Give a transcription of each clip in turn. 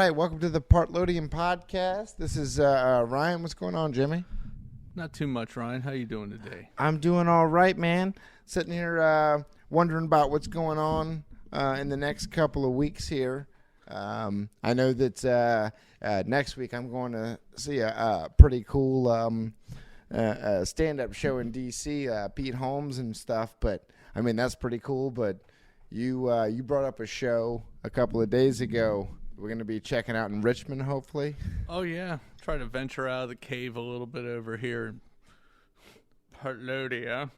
right, welcome to the Partloadian podcast. This is Ryan. What's going on, Jimmy? Not too much, Ryan. How you doing today? I'm doing all right, man. Sitting here wondering about what's going on in the next couple of weeks here. I know that next week I'm going to see a pretty cool stand-up show in D.C., Pete Holmes and stuff. But, I mean, that's pretty cool. But you brought up a show a couple of days ago we're going to be checking out in Richmond, hopefully. Oh, yeah. Try to venture out of the cave a little bit over here in Partlodia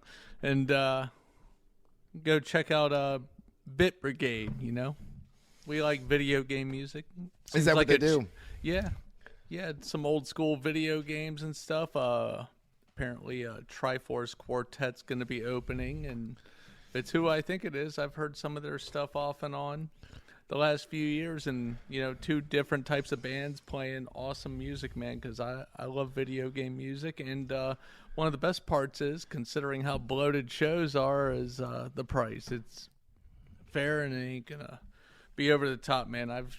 and go check out Bit Brigade, you know? We like video game music. Is that what they do? Yeah. Yeah, some old school video games and stuff. Apparently Triforce Quartet's going to be opening, and it's who I think it is. I've heard some of their stuff off and on the last few years, and, you know, two different types of bands playing awesome music, man, because I love video game music. And one of the best parts is, considering how bloated shows are, is the price. It's fair, and it ain't going to be over the top, man. I've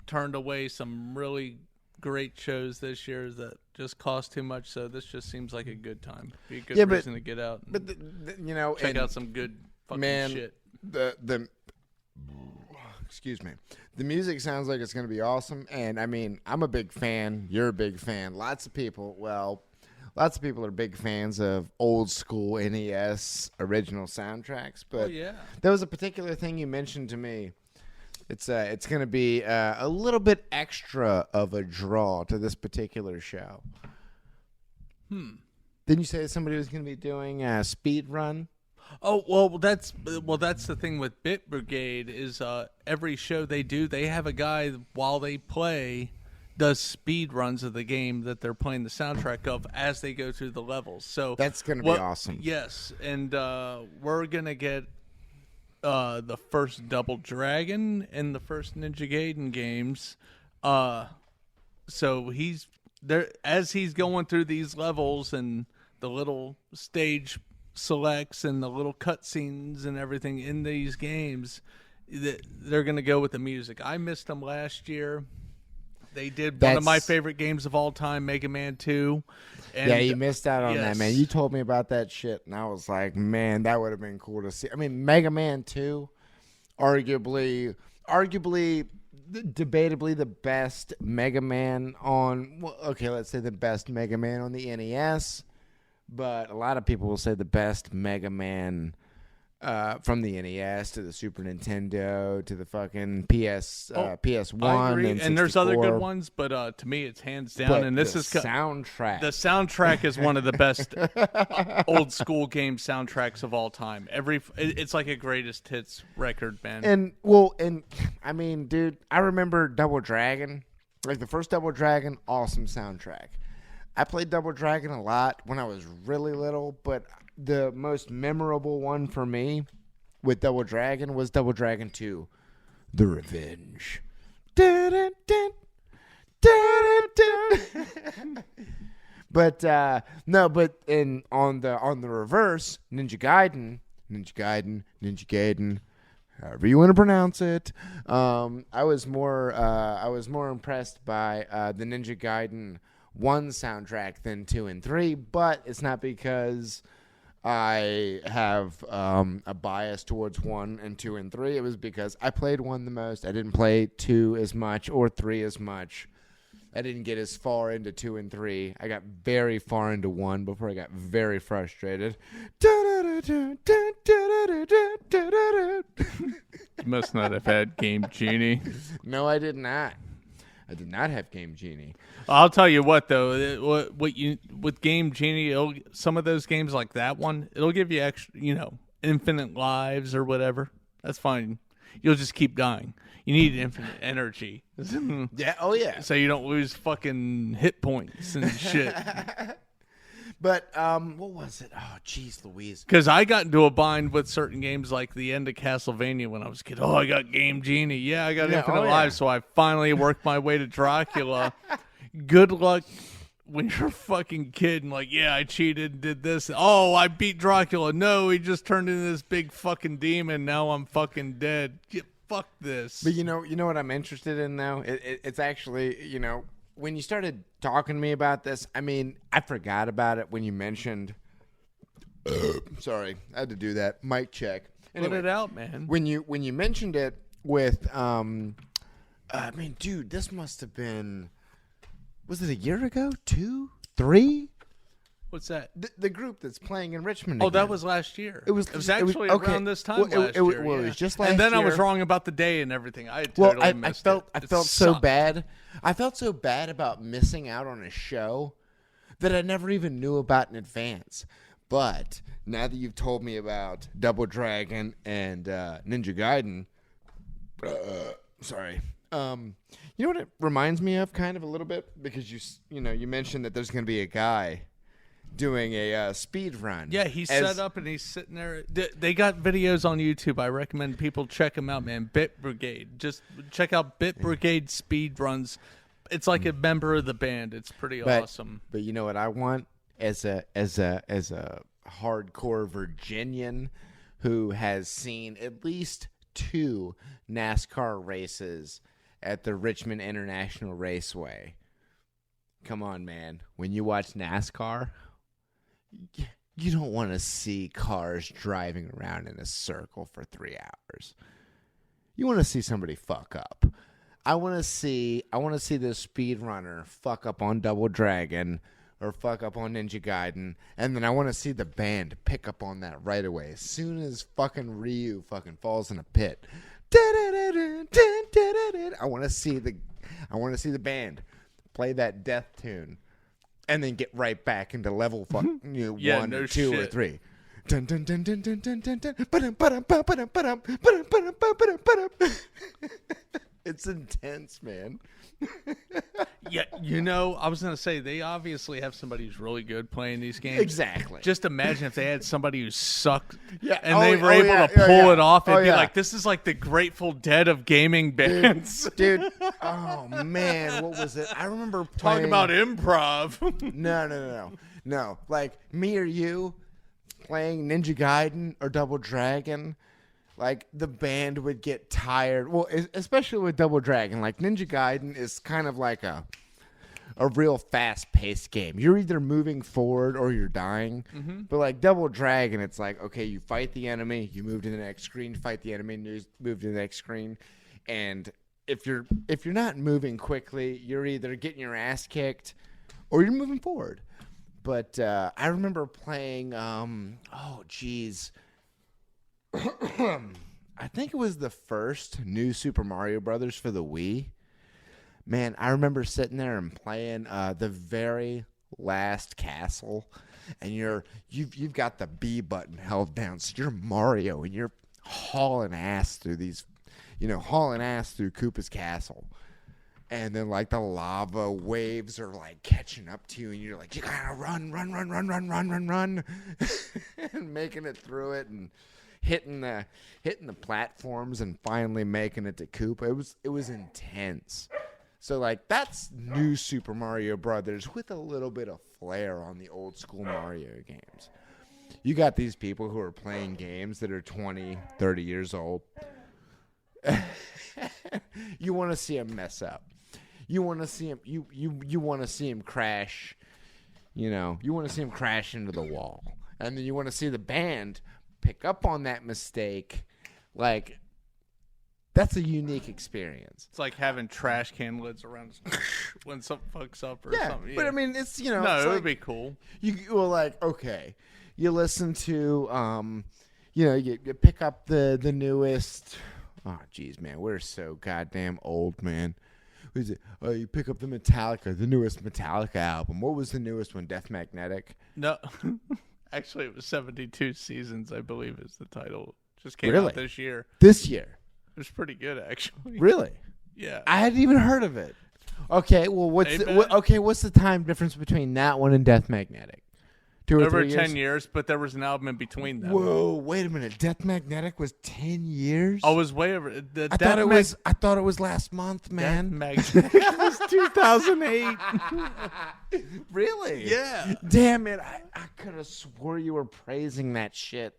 turned away some really great shows this year that just cost too much, so this just seems like a good time. Be a good reason to get out and you know, check out some good fucking shit. Excuse me. The music sounds like it's going to be awesome, and I mean, I'm a big fan. You're a big fan. Lots of people are big fans of old school NES original soundtracks. But there was a particular thing you mentioned to me. It's going to be a little bit extra of a draw to this particular show. Didn't you say somebody was going to be doing a speed run? Oh, well, that's the thing with Bit Brigade is every show they do, they have a guy while they play does speed runs of the game that they're playing the soundtrack of as they go through the levels. So that's going to be awesome. Yes, and we're going to get the first Double Dragon and the first Ninja Gaiden games. So he's there as he's going through these levels and the little stage selects and the little cutscenes and everything in these games. They're going to go with the music. I missed them last year. They did one of my favorite games of all time, Mega Man 2. And yeah, you missed out on that, man. You told me about that shit, and I was like, man, that would have been cool to see. I mean, Mega Man 2, arguably, debatably the best Mega Man on, well, okay, let's say the best Mega Man on the NES, but a lot of people will say the best Mega Man from the NES to the Super Nintendo to the fucking PS1. I agree. And and there's other good ones, but to me it's hands down. But and this is soundtrack. The soundtrack is one of the best old school game soundtracks of all time. It's like a greatest hits record, man. And I mean, dude, I remember Double Dragon, like the first Double Dragon, awesome soundtrack. I played Double Dragon a lot when I was really little, but the most memorable one for me with Double Dragon was Double Dragon 2, The Revenge. But on the reverse, Ninja Gaiden, however you want to pronounce it. I was more impressed by the Ninja Gaiden 1 soundtrack than 2 and 3, but it's not because I have a bias towards 1 and 2 and 3. It was because I played 1 the most. I didn't play 2 as much or 3 as much. I didn't get as far into 2 and 3. I got very far into 1 before I got very frustrated. You must not have had Game Genie. No, I did not. I did not have Game Genie. I'll tell you what, though, with Game Genie, some of those games like that one, it'll give you extra, infinite lives or whatever. That's fine. You'll just keep dying. You need infinite energy. Yeah. Oh yeah. So you don't lose fucking hit points and shit. But what was it? Oh, jeez, Louise. Because I got into a bind with certain games like the end of Castlevania when I was a kid. Oh, I got Game Genie. Yeah, I got infinite lives, so I finally worked my way to Dracula. Good luck when you're a fucking kid and like, yeah, I cheated and did this. Oh, I beat Dracula. No, he just turned into this big fucking demon. Now I'm fucking dead. fuck this. But you know what I'm interested in though? It's actually, when you started talking to me about this, I mean, I forgot about it when you mentioned. Sorry, I had to do that. Mic check. Put it out, man. When you mentioned it with, I mean, dude, this must have been. Was it a year ago? 2, 3? What's that? The group that's playing in Richmond. Oh, again. that was last year. It was actually okay. around this time Well, last year. Well, it was just last and then year. I was wrong about the day and everything. I totally missed it. I felt so sucked. bad. I felt so bad about missing out on a show that I never even knew about in advance. But now that you've told me about Double Dragon and Ninja Gaiden, sorry. You know what it reminds me of, kind of a little bit, because you mentioned that there's going to be a guy doing a speed run. Yeah, he's set up and he's sitting there. They got videos on YouTube. I recommend people check them out, man. Bit Brigade. Just check out Bit Brigade speed runs. It's like a member of the band. It's pretty awesome. But you know what I want as a hardcore Virginian who has seen at least 2 NASCAR races at the Richmond International Raceway. Come on, man. When you watch NASCAR, you don't want to see cars driving around in a circle for 3 hours. You want to see somebody fuck up. I want to see this speedrunner fuck up on Double Dragon or fuck up on Ninja Gaiden, and then I want to see the band pick up on that right away. As soon as fucking Ryu fucking falls in a pit, I want to see the band play that death tune, and then get right back into level 1 or 2 or 3. Dun dun dun dun dun dun dun dun. Ba-dum, ba-dum, ba-dum, ba-dum, ba-dum, ba-dum, ba-dum, ba-dum. It's intense, man. Yeah, I was going to say, they obviously have somebody who's really good playing these games. Exactly. Just imagine if they had somebody who sucked Yeah. and they were able to pull it off. It'd be like, this is like the Grateful Dead of gaming bands. Dude. Oh, man. What was it? I remember playing. Talk about improv. No. Like, me or you playing Ninja Gaiden or Double Dragon, like, the band would get tired. Well, especially with Double Dragon. Like, Ninja Gaiden is kind of like a real fast-paced game. You're either moving forward or you're dying. Mm-hmm. But, like, Double Dragon, it's like, okay, you fight the enemy, you move to the next screen, fight the enemy, and you move to the next screen. And if you're not moving quickly, you're either getting your ass kicked or you're moving forward. But I remember playing, I think it was the first new Super Mario Brothers for the Wii. Man, I remember sitting there and playing the very last castle, and you've got the B button held down, so you're Mario and you're hauling ass through Koopa's castle. And then, like, the lava waves are, like, catching up to you, and you're like, you gotta run, and making it through it, and hitting the platforms, and finally making it to Koopa. It was intense. So, like, that's new Super Mario Brothers with a little bit of flair on the old school Mario games. You got these people who are playing games that are 20, 30 years old. You want to see them mess up. You want to see him. You want to see him crash. You want to see him crash into the wall, and then you want to see the band pick up on that mistake. Like, that's a unique experience. It's like having trash can lids around when something fucks up or something. Yeah, but I mean, it's no, it's it like, would be cool. You were like, okay, you listen to you pick up the newest. Oh, geez, man, we're so goddamn old, man. What is it? Oh, you pick up the newest Metallica album. What was the newest one? Death Magnetic? No. Actually, it was 72 Seasons, I believe is the title. Just came Really? out this year. This year? It was pretty good, actually. Really? Yeah. I hadn't even heard of it. Okay, well, what's the time difference between that one and Death Magnetic? 2 or Over 3 10 years, but there was an album in between them. Whoa, wait a minute. Death Magnetic was 10 years? Oh, it was way over. I thought it was last month, man. Death Magnetic was 2008. Really? Yeah. Damn it. I could have swore you were praising that shit.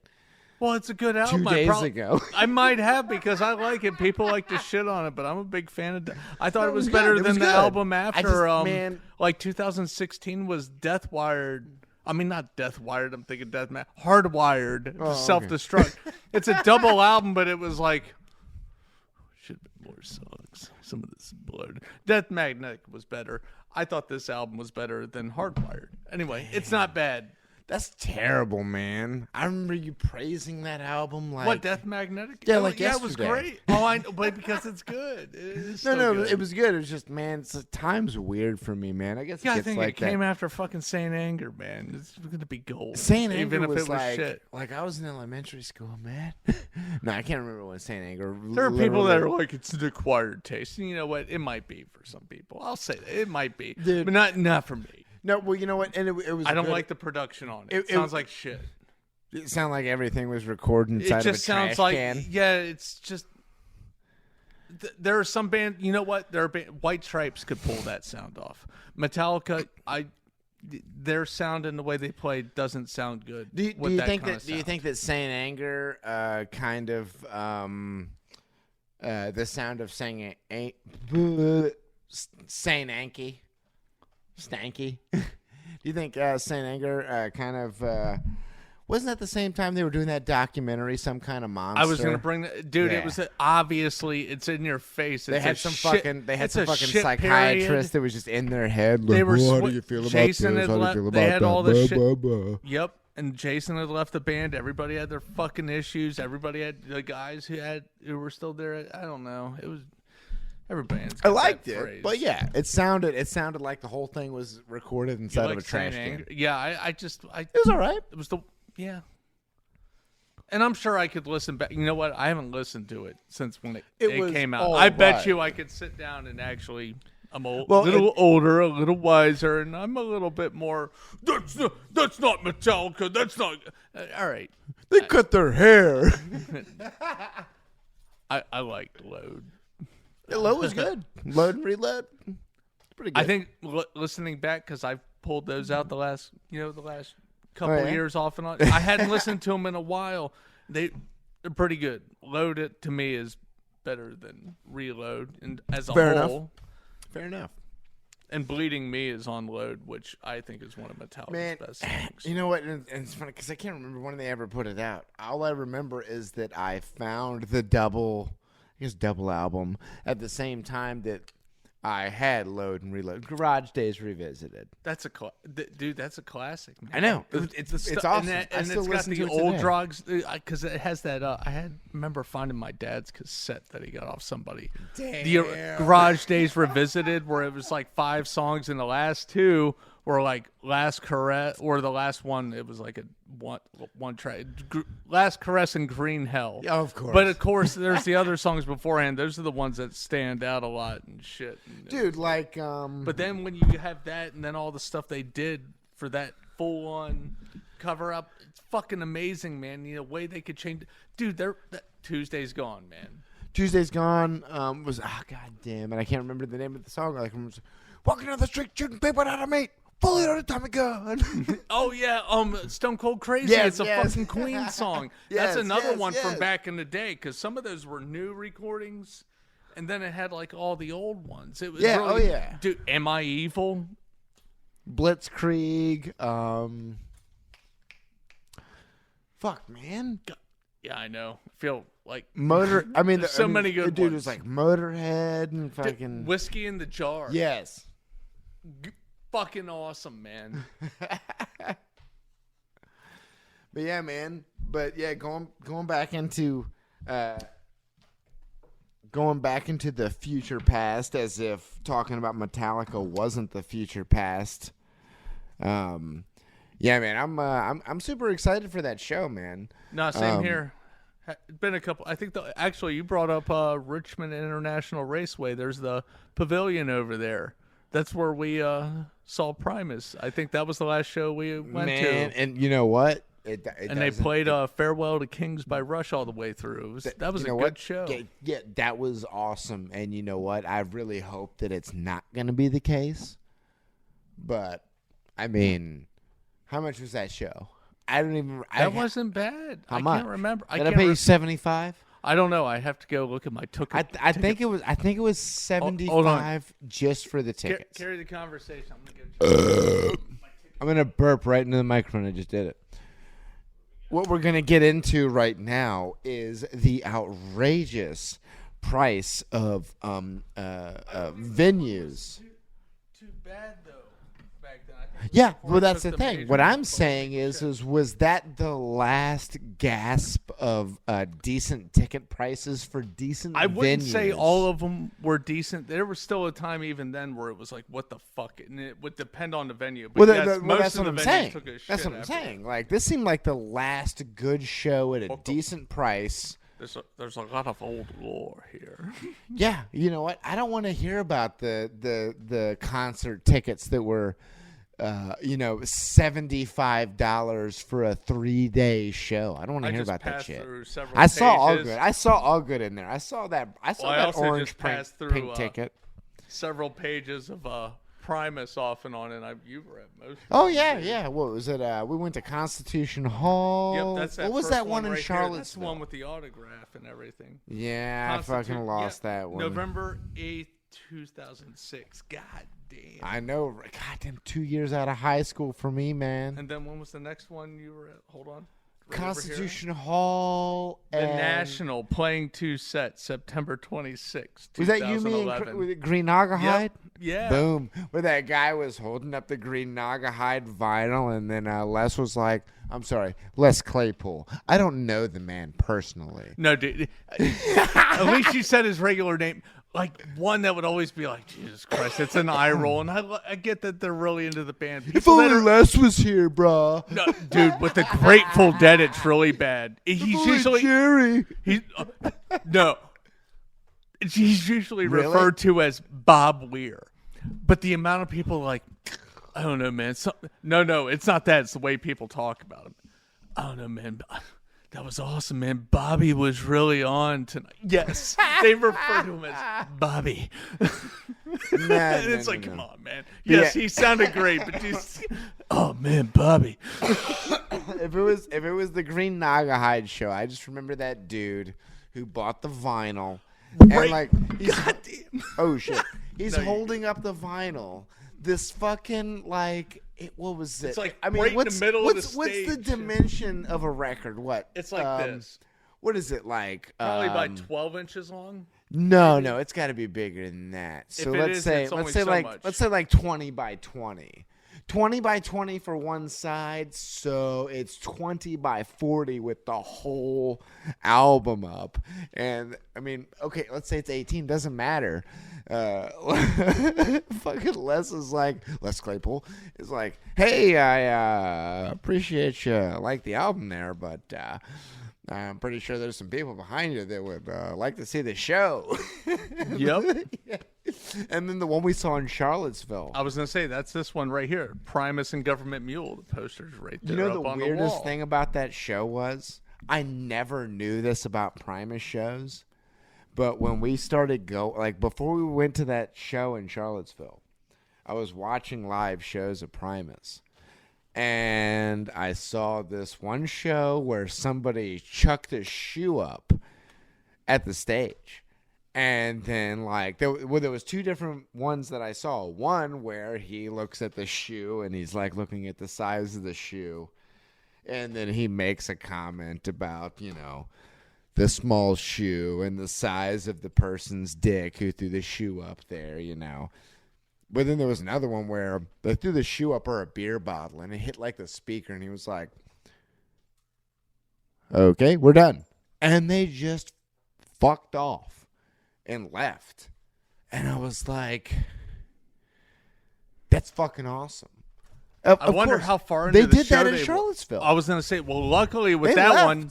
Well, it's a good album. 2 days ago. I might have because I like it. People like to shit on it, but I'm a big fan of. I thought No, it was good. better It was than the good. album I after. just- man. Like 2016 was Death Wired. I mean, not Death Wired. I'm thinking Hardwired. Oh, okay. Self-destruct. It's a double album, but it was like should have been more songs. Some of this is blurred. Death Magnetic was better. I thought this album was better than Hardwired. Anyway, it's not bad. That's terrible, man. I remember you praising that album like What, Death Magnetic? Yeah, like it was yesterday. great. Oh, I know, but because it's good. It is No, still no, good. it was good. It was just, man, time's weird for me, man. I guess Yeah, it I gets think like it came that. after fucking Saint Anger, man. It's gonna be gold. Saint even Anger if was it was like, shit. like I was in elementary school, man. No, I can't remember when Saint Anger. There are people that are like, it's an acquired taste. And you know what? It might be for some people. I'll say that it might be, Dude. but not for me. No, well, you know what? And it was. I don't good. like the production on it. It- It sounds like shit. It sounded like everything was recorded inside It just of a trash sounds like can. yeah. It's just there are some band. You know what? There are White Stripes could pull that sound off. Metallica, their sound and the way they play doesn't sound good. Do you with that think kind that? of Do you sound. think that Saint Anger kind of the sound of saying Saint Anky, Stanky? Do you think Saint Anger kind of wasn't that the same time they were doing that documentary, some kind of monster? I was gonna bring that, dude. Yeah. It was obviously it's in your face. They It's had a some shit- fucking. They had it's some a fucking shit psychiatrist period. that was just in their head. They Like, were "Well, how swi- do you feel about Jason this? had How do you left- feel they about had that? all the Blah, shit- blah, blah." Yep. And Jason had left the band. Everybody had their fucking issues. Everybody had the guys who were still there. I don't know. It was every band's. I got liked that it, phrase. but yeah, it sounded like the whole thing was recorded You inside like of a trash Saint can. Anger? Yeah, It was all right. It was the yeah. And I'm sure I could listen back. You know what? I haven't listened to it since when It it was came out. all I bet right. you I could sit down and actually. I'm a Well, little older, a little wiser, and I'm a little bit more. That's not Metallica. That's not. All right. They cut their hair. I liked Load. Load was good. Load and reload. Pretty good. I think listening back because I've pulled those out the last couple yeah? years off and on. I hadn't listened to them in a while. They're pretty good. Load it to me is better than Reload, and as a Fair whole. enough. Fair enough. And Bleeding Me is on Load, which I think is one of Metallica's Man, best songs. you know what? And it's funny because I can't remember when they ever put it out. All I remember is that I found the double album at the same time that I had Load and Reload. Garage Days Revisited. That's dude. That's a classic, man. I know. The It's stu- awesome. And, I and still it's got listen the to it old today. drugs because it has that. Remember finding my dad's cassette that he got off somebody. The Damn. Garage Days Revisited, where it was like 5 songs, and the last 2 were like Last Caress, or the last one it was like a one track. Last Caress and Green Hell. Yeah, of course. But of course, there's the other songs beforehand. Those are the ones that stand out a lot and shit. Dude, like But then when you have that and then all the stuff they did for that full-on cover-up, it's fucking amazing, man. The way they could change. Dude, Tuesday's gone, man. Tuesday's Gone was god damn it, I can't remember the name of the song. Like walking down the street shooting people out of meat, fully loaded Tommy gun. Oh, yeah, Stone Cold Crazy. Yes, it's a yes. fucking Queen song. Yes, That's another yes, one yes. from back in the day, because some of those were new recordings, and then it had, like, all the old ones. It was Yeah, really, oh, yeah. Dude, Am I Evil? Blitzkrieg. Fuck, man. Yeah, I know. I feel like Motor. I mean, There's so many good the dude ones. was like Motorhead and fucking. Whiskey in the Jar. Yes. Fucking awesome, man. But yeah, man. But yeah, going back into the future past, as if talking about Metallica wasn't the future past. Yeah, man. I'm super excited for that show, man. No, same here. Been a couple. I think actually you brought up Richmond International Raceway. There's the pavilion over there. That's where we saw Primus. I think that was the last show we went Man, to. and you know what? It And they doesn't- played "Farewell to Kings" by Rush all the way through. That was you a know good what? show. Yeah, that was awesome. And you know what? I really hope that it's not going to be the case. But I mean, how much was that show? I don't even. That wasn't bad. How I much? can't remember. Did I pay you 75? I don't know. I have to go look at my ticket. I think it was. I think it was 75 just for the tickets. Carry the conversation. I'm gonna burp right into the microphone. I just did it. What we're gonna get into right now is the outrageous price of venues. Too bad though. Back then. I think Yeah, before well, it that's took the thing. major What I'm leagues saying was that the last gasp of decent ticket prices for decent I wouldn't say venues? all of them were decent. There was still a time even then where it was like, what the fuck? And it would depend on the venue. But Well, yes, most that's of what the I'm venues saying. took a shit That's what I'm after saying. Like, this seemed like the last good show at a Welcome. decent price. There's a lot of old lore here. Yeah, you know what? I don't want to hear about the concert tickets that were, $75 for a 3-day show. I don't want to hear about that shit. I saw all good. I saw all good in there. I saw that. I saw that orange pink ticket. Several pages of Primus off and on, and you were at most. Oh yeah. What was it? We went to Constitution Hall. Yep, that's that what was first that one in right Charlottesville? That's the one with the autograph and everything. Yeah, I fucking lost Yep, that one. November 8th, 2006. God damn. I know. Goddamn, 2 years out of high school for me, man. And then when was the next one you were at? Hold on. Right Constitution Hall. The and National playing 2 sets, September 26th. Was that you, me, and with Green Naugahyde? Yep. Yeah. Boom. Where that guy was holding up the Green Naugahyde vinyl, and then Les was like, I'm sorry, Les Claypool. I don't know the man personally. No, dude. At least you said his regular name. Like, one that would always be like, Jesus Christ, it's an eye roll. And I get that they're really into the band. If only Les was here, brah. No, dude, with the Grateful Dead, it's really bad. He's usually Jerry. No. He's usually Really? referred to as Bob Weir. But the amount of people like, I don't know, man. No, it's not that. It's the way people talk about him. I don't know, man. That was awesome, man. Bobby was really on tonight. Yes, they refer to him as Bobby. It's like, come on, man. Yes, he sounded great, but just, oh man, Bobby. If it was the Green Naugahyde show, I just remember that dude who bought the vinyl. Right. And like, Goddamn. Oh shit, he's holding up the vinyl. This fucking what was it? It's like I mean, right in the middle of the What's the stage. dimension of a record? What? It's like this. What is it like? Probably about 12 inches long. No, it's got to be bigger than that. So If it let's is, say it's only so much. let's say like 20 by 20. 20 by 20 for one side, so it's 20 by 40 with the whole album up. And I mean, okay, let's say it's 18, doesn't matter. Fucking Les Claypool is like, hey, I appreciate you like the album there, but I'm pretty sure there's some people behind you that would like to see the show. Yep. Yeah. And then the one we saw in Charlottesville. I was going to say, that's this one right here. Primus and Government Mule. The poster's right there. You know, up the on weirdest wall. thing about that show was I never knew this about Primus shows, but when we started before we went to that show in Charlottesville, I was watching live shows of Primus, and I saw this one show where somebody chucked a shoe up at the stage. And then, there was 2 different ones that I saw. One where he looks at the shoe and he's looking at the size of the shoe. And then he makes a comment about, the small shoe and the size of the person's dick who threw the shoe up there, But then there was another one where they threw the shoe up or a beer bottle and it hit the speaker and he was like, okay, we're done. And they just fucked off and left. And I was like, that's fucking awesome. I wonder how far into they the did show that in Charlottesville. I was going to say, well, luckily with They that left. one,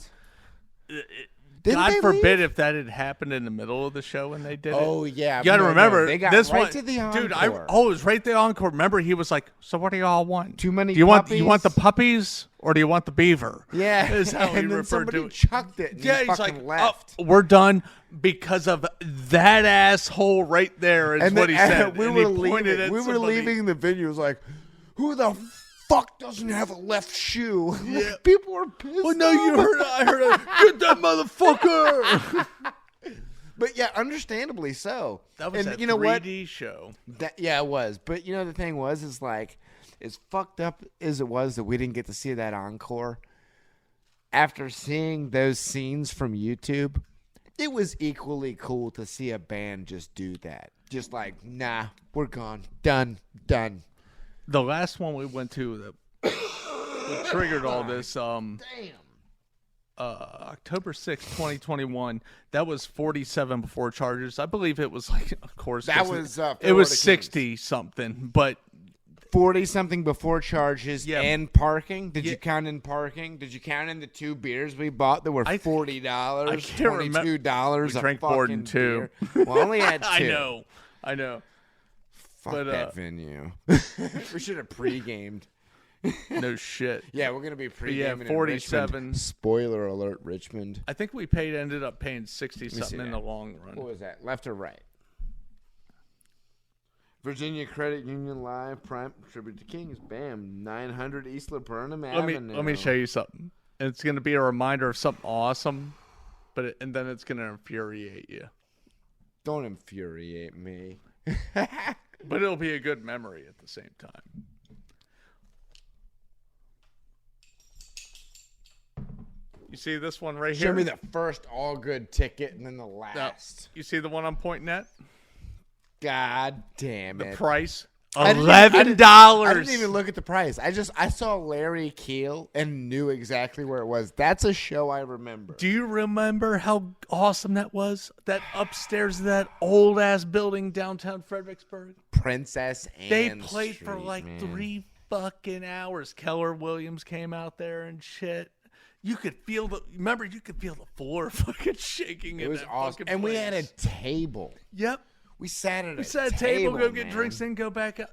Didn't God they forbid leave? if that had happened in the middle of the show when they did it. Oh, yeah. You got to No, remember, they got this right one, to the dude. encore. It was right there encore. Remember, he was like, "So what do y'all want? Too many Do you want the puppies? puppies or do you want the beaver?" Yeah. is how he and then referred somebody to it. chucked it and Yeah, he he's fucking like, left. "Oh, we're done because of that asshole right there." Is And what then he said. we And were he pointed leaving. at We were somebody. leaving the venue. It was like, who the fuck doesn't have a left shoe? Yeah. People are pissed. Oh no, you heard it. I heard it. Get that motherfucker. But yeah, understandably so. That was and a you know 3D show. Yeah, it was. But you know, the thing was, is like, as fucked up as it was that we didn't get to see that encore, after seeing those scenes from YouTube, it was equally cool to see a band just do that. Just like, nah, we're gone. Done. The last one we went to that triggered all this, Damn. October 6th, 2021. That was 47 before charges. I believe it was like, of course, That was it Florida was Kings. 60 something, but 40 something before charges Yeah. and parking. Did Yeah. you count in parking? Did you count in the 2 beers we bought that were $40, I can't remember. $22 We a drank more than fucking 2. beer? Well, I only had 2. I know. Fuck But, that venue. We should have pre-gamed. No shit. Yeah, we're gonna be pre-gaming. yeah, 47. In Richmond. Spoiler alert, Richmond. I think we ended up paying 60 see something in that. the long run. What was that? Left or right? Virginia Credit Union Live Prime Tribute to Kings. Bam, 900 East Laburnum Avenue. Let me show you something. It's going to be a reminder of something awesome, and then it's going to infuriate you. Don't infuriate me. But it'll be a good memory at the same time. You see this one right here? Show me the first all good ticket and then the Now, last. you see the one I'm pointing at? God damn The it. price? I didn't- $11. I didn't even look at the price. I saw Larry Keel and knew exactly where it was. That's a show I remember. Do you remember how awesome that was? That upstairs of that old ass building downtown Fredericksburg? Princess Anne They played for Street, like man. 3 fucking hours. Keller Williams came out there and shit. You could feel you could feel the floor fucking shaking. It in was that awesome. fucking And we had a place. table. Yep. We sat at We sat at a table, go get man. drinks, then go back out.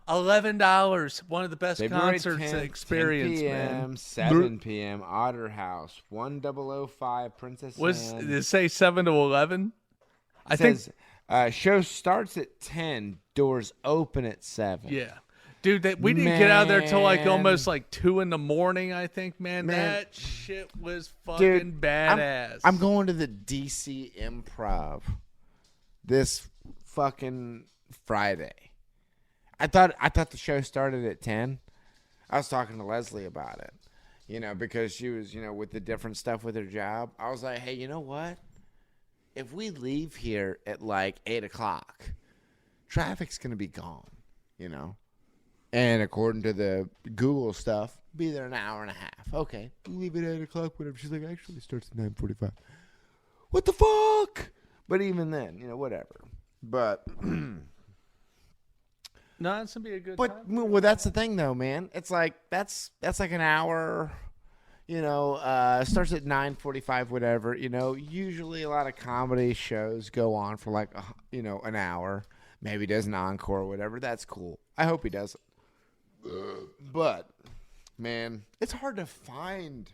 $11. One of the best February concerts 10th, experience, 10 p.m., man. 7 p.m., Otter House, 1005, Princess Anne. Did it say 7 to 11? I Says, show starts at 10, doors open at 7. Yeah. Dude, we didn't get out of there till like Man. almost like 2 in the morning, I think, man. Man. That shit was fucking Dude, badass. I'm going to the DC Improv this fucking Friday. I thought the show started at 10. I was talking to Leslie about it, because she was, with the different stuff with her job. I was like, hey, you know what? If we leave here at like 8 o'clock, traffic's going to be gone, And according to the Google stuff, be there an hour and a half. Okay, we leave at 8 o'clock, whatever. She's like, actually, it starts at 9:45. What the fuck? But even then, whatever. But no, it's gonna be a good But time. well, that's the thing, though, man. It's like that's like an hour. Starts at 9:45, whatever. Usually a lot of comedy shows go on for like an hour. Maybe does an encore or whatever. That's cool. I hope he does it. But man, it's hard to find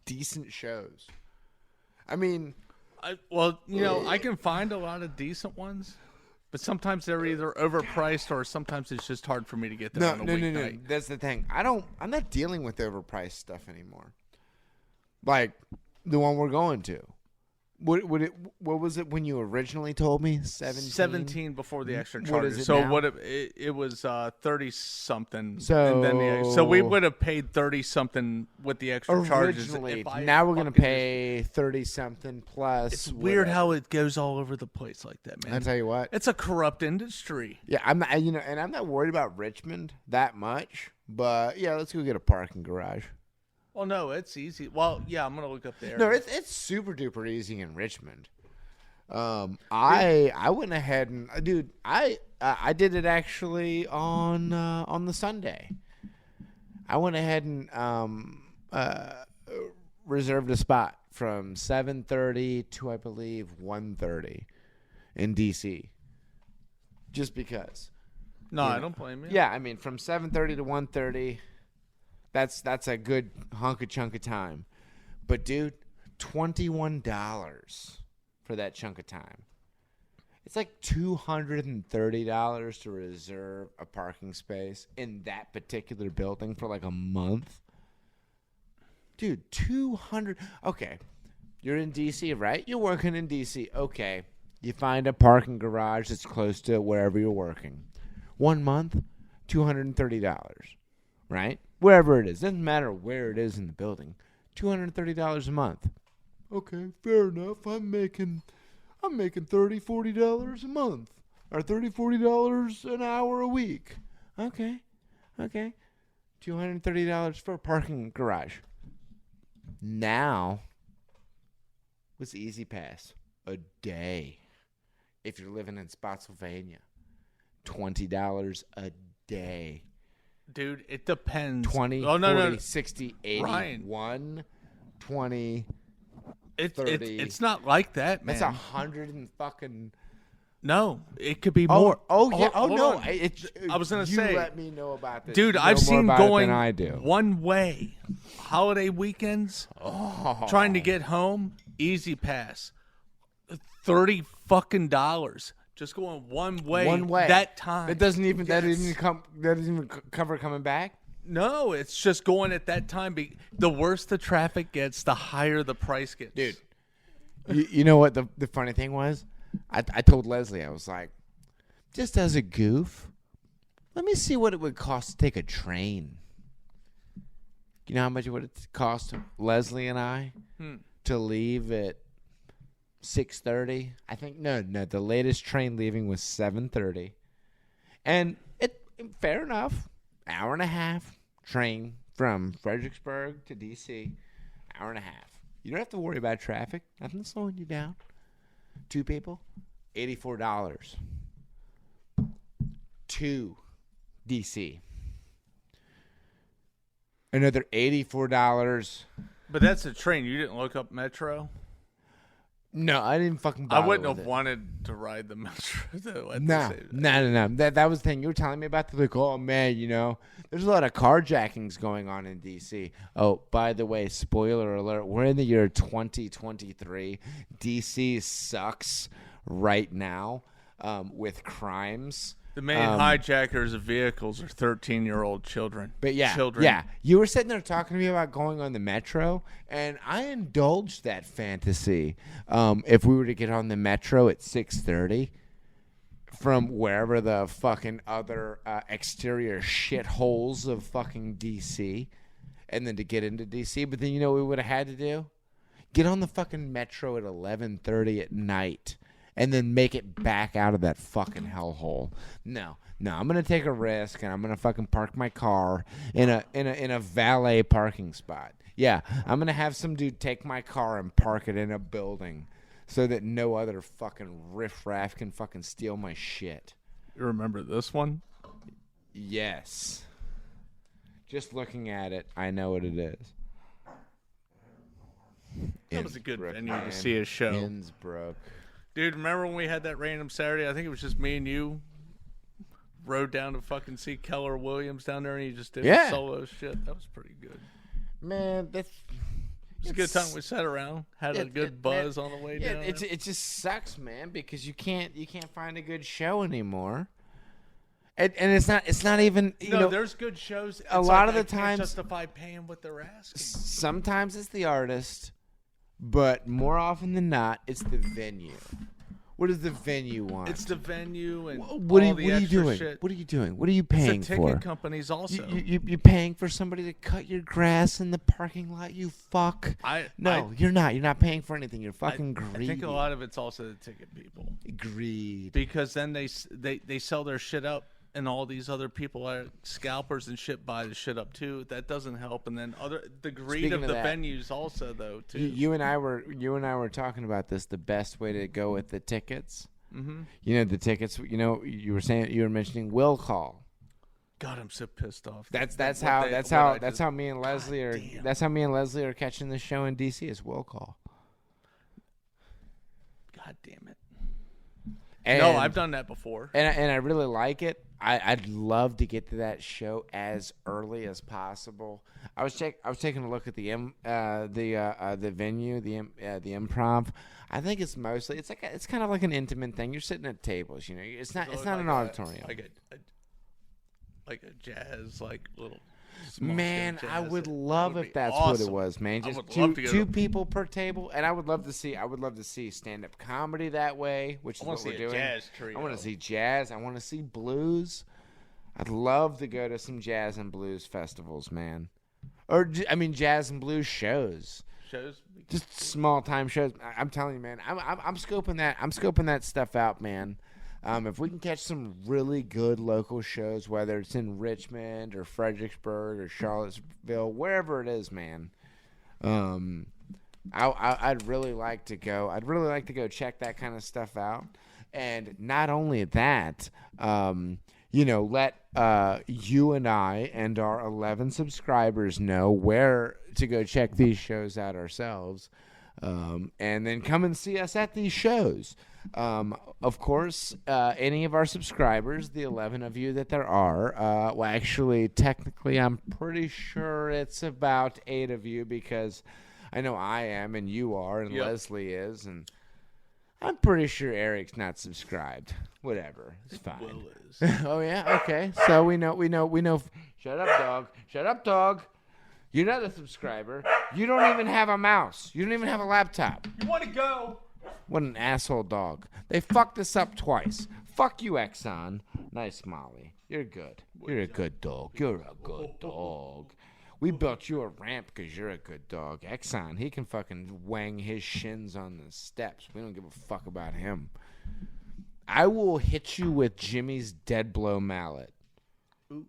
decent shows. I mean, I can find a lot of decent ones, but sometimes they're either overpriced or sometimes it's just hard for me to get there on a no. weeknight. That's the thing. I'm not dealing with overpriced stuff anymore. Like the one we're going to. What was it when you originally told me? 17 before the extra What charges. is it So now? it was 30 something. So- and then so we would have paid 30 something with the extra charges. Originally, if I now we're gonna fucking pay 30 something plus. It's weird whatever. how it goes all over the place like that, man. I tell you what. It's a corrupt industry. Yeah, I'm not. And I'm not worried about Richmond that much. But yeah, let's go get a parking garage. Well, no, it's easy. Well, yeah, I'm gonna look up there. No, it's super duper easy in Richmond. I went ahead and dude, I did it actually on the Sunday. I went ahead and reserved a spot from 7:30 to I believe 1:30 in DC. Just because. No, I don't blame you. Yeah, I mean from 7:30 to 1:30, that's a good hunk of chunk of time. But dude, $21 for that chunk of time. It's like $230 to reserve a parking space in that particular building for like a month. Dude, 200. Okay, you're in D.C., right? You're working in D.C. Okay, you find a parking garage that's close to wherever you're working. 1 month, $230, right? Wherever it is. Doesn't matter where it is in the building. $230 a month. Okay, fair enough. I'm making $30, $40 a month. Or $30, $40 an hour a week. Okay. $230 for a parking garage. Now, what's Easy Pass? A day. If you're living in Spotsylvania. $20 a day. Dude, it depends. 20, oh, no, 40, no. 60, 80, Ryan. 1, 20, It's 30. it's not like that, man. That's 100 and fucking... No, it could be more. Yeah. Hold No. on. I was gonna you say, let me know about this. dude, You know I've more seen about it going than I do. one way. Holiday weekends, trying to get home, Easy Pass, $30 fucking dollars. Just going one way. One way. That time. It doesn't even. That Yes. doesn't even cover coming back. No, it's just going at that time. The worse the traffic gets, the higher the price gets. Dude, you know what the funny thing was? I told Leslie, I was like, just as a goof, let me see what it would cost to take a train. You know how much it would cost Leslie and I to leave at 6:30? I think no. The latest train leaving was 7:30, and fair enough. Hour and a half train from Fredericksburg to D.C. Hour and a half. You don't have to worry about traffic. Nothing's slowing you down. 2 people, $84 to D.C. Another $84. But that's a train. You didn't look up Metro? No, I didn't fucking bother I wouldn't with have it. wanted to ride the Metro, though. No. That was the thing. You were telling me about like, oh, man, there's a lot of carjackings going on in D.C. Oh, by the way, spoiler alert, we're in the year 2023. D.C. sucks right now with crimes. The main hijackers of vehicles are 13-year-old children. But yeah, you were sitting there talking to me about going on the Metro, and I indulged that fantasy. If we were to get on the Metro at 6:30 from wherever the fucking other exterior shitholes of fucking D.C., and then to get into D.C., but then you know what we would have had to do? Get on the fucking Metro at 11:30 at night. And then make it back out of that fucking hellhole. No, I'm gonna take a risk, and I'm gonna fucking park my car in a valet parking spot. Yeah, I'm gonna have some dude take my car and park it in a building, so that no other fucking riffraff can fucking steal my shit. You remember this one? Yes. Just looking at it, I know what it is. That was a good Innsbruck, venue man. to see a show. Innsbruck. Dude, remember when we had that random Saturday? I think it was just me and you. Rode down to fucking see Keller Williams down there, and you just did solo shit. That was pretty good. Man, It was a good time. We sat around, had a good buzz on the way down. It just sucks, man, because you can't find a good show anymore. And it's not even there's good shows. A lot of the times- can't justify paying what they're asking. sometimes it's the artist, but more often than not, it's the venue. What does the venue want? It's the venue and what all are the you extra doing? shit. What are you doing? What are you It's paying the ticket for? companies also. You're paying for somebody to cut your grass in the parking lot. You fuck. You're not. You're not paying for anything. You're fucking greedy. I think a lot of it's also the ticket people. Greed. Because then they sell their shit up, and all these other people are scalpers and shit buy the shit up too. That doesn't help. And then the greed Speaking of of the that, venues also though too. You and I were talking about this. The best way to go with the tickets. Mm-hmm. The tickets. You were mentioning will call. God, I'm so pissed off. That's how me and Leslie are. Damn. That's how me and Leslie are catching the show in DC. Is will call. God damn it. And, No, I've done that before. and I really like it. I'd love to get to that show as early as possible. I was taking a look at the venue, the Improv. I think it's mostly it's kind of like an intimate thing. You're sitting at tables, you know. It's not an auditorium. Like a jazz, like little. Small Man, scale I jazz. would It love would if be that's awesome. what it was, man. I Just would love to go two to- people per table, and I would love to see stand-up comedy that way, which is I want what to we're see a doing. jazz trio. I want to see jazz. I want to see blues. I'd love to go to some jazz and blues festivals, man. Or jazz and blues shows. shows. Just small time shows. I'm telling you, man. I'm scoping that. I'm scoping that stuff out, man. If we can catch some really good local shows, whether it's in Richmond or Fredericksburg or Charlottesville, wherever it is, man. I'd really like to go. I'd really like to go check that kind of stuff out. And not only that, let you and I and our 11 subscribers know where to go check these shows out ourselves. And then come and see us at these shows. Of course, any of our subscribers, the 11 of you that there are, well, actually, technically, I'm pretty sure it's about 8 of you because I know I am and you are and Yep. Leslie is, and I'm pretty sure Eric's not subscribed. Whatever, it's fine. Will is. Oh yeah, okay. So we know. Shut up, dog. Shut up, dog. You're not a subscriber. You don't even have a mouse. You don't even have a laptop. You want to go? What an asshole dog. They fucked us up twice. Fuck you, Exxon. Nice, Molly. You're good. You're a good dog. You're a good dog. We built you a ramp because you're a good dog. Exxon, he can fucking wang his shins on the steps. We don't give a fuck about him. I will hit you with Jimmy's dead blow mallet. Ooh.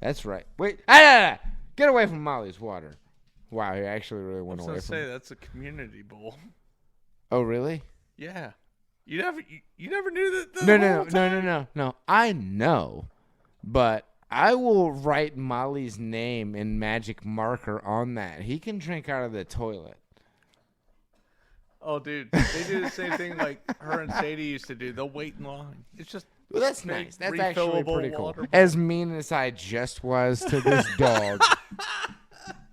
That's right. Wait. Ah! Get away from Molly's water. Wow, he actually really I went was away gonna from say that's a community bowl. Oh, really? Yeah. You never knew that. The No, whole time? no. I know, but I will write Molly's name in magic marker on that. He can drink out of the toilet. Oh, dude, they do the same thing like her and Sadie used to do. They'll wait in line. It's just Well, that's big, nice. That's actually refillable pretty cool. water bottle. As mean as I just was to this dog.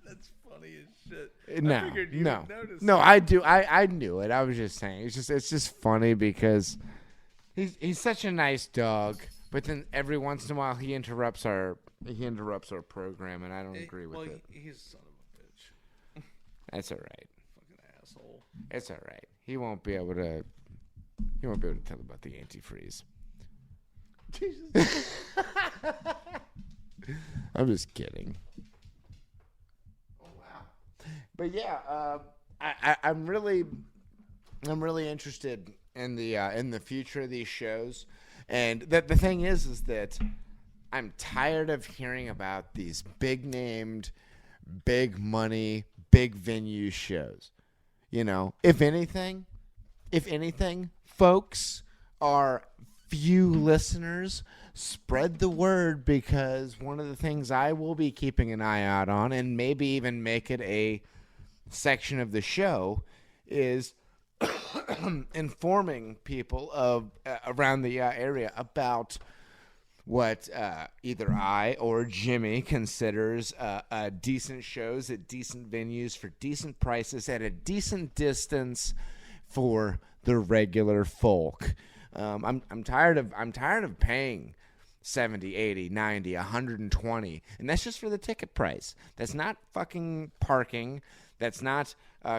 That's funny as shit. No, I figured you no, would notice. no. I do. I knew it. I was just saying. It's just funny because he's such a nice dog. But then every once in a while he interrupts our program, and I don't agree with it. He's a son of a bitch. That's all right. Fucking asshole. It's all right. He won't be able to tell about the antifreeze. Jesus. I'm just kidding. Oh wow. But yeah, I'm really interested in the future of these shows, and the thing is that I'm tired of hearing about these big named, big money, big venue shows. You know, if anything, folks, our few listeners, spread the word, because one of the things I will be keeping an eye out on, and maybe even make it a section of the show, is informing people of around the area about what either I or Jimmy considers decent shows at decent venues for decent prices at a decent distance for the regular folk. I'm tired of paying 70, 80, 90, 120, and that's just for the ticket price. That's not fucking parking. That's not